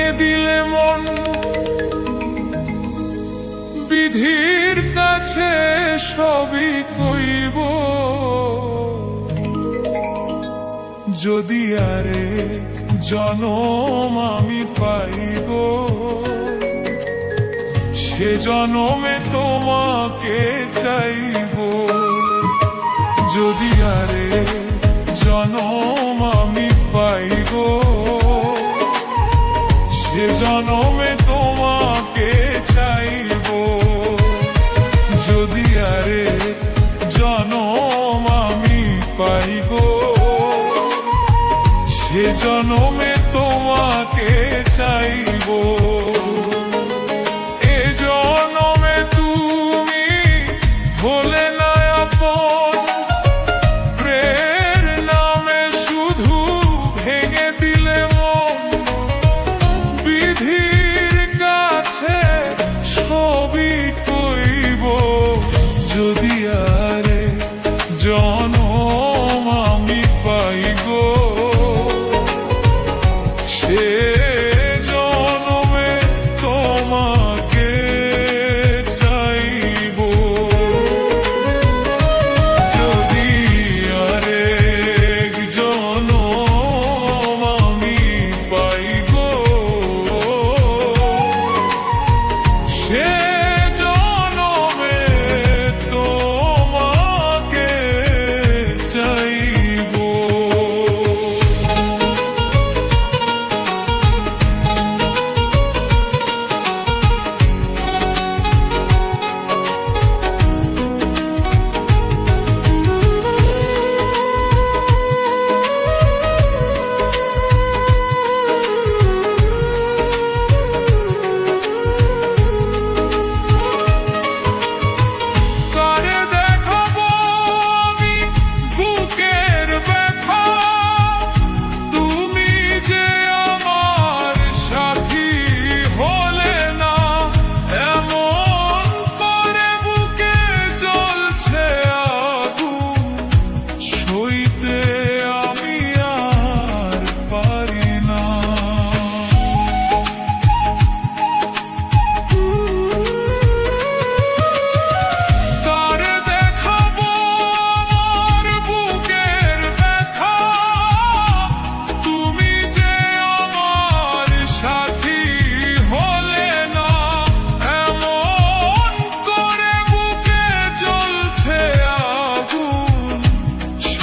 ভেঙে দিলে মন বিধির কাছে সবই কইব, যদি আরেক জনম আমি পাইব, সে জনমে তোমাকে চাইব। যদি আরেক জনম আমি পাইব, সে জনমে তোমাকে চাইব। যদি আরেক জনম আমি পাইব, সে জনমে তোমাকে চাইব। এ জনমে তুমি হলে না আপন, প্রেমের নামে শুধু ভেঙে দিলে মন বিধির কাছে সবই কইব। যদি আরে জনম আমি পাইব, সে জনমে তোমাকে চাইব। যদি আরেক জনম আমি পাইব, সে জনমে তোমাকে চাইব।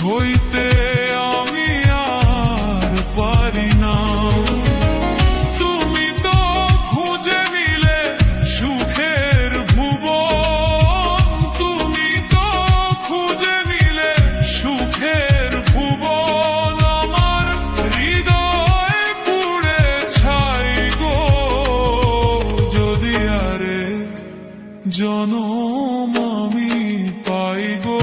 হইতে আমি আর পারি না। তুমি তো খুঁজে নিলে সুখের ভুবন, তুমি তো খুঁজে নিলে সুখের ভুবন। আমার হৃদয় পুড়ে ছাই গো। যদি আরেক জনম আমি পাই গো,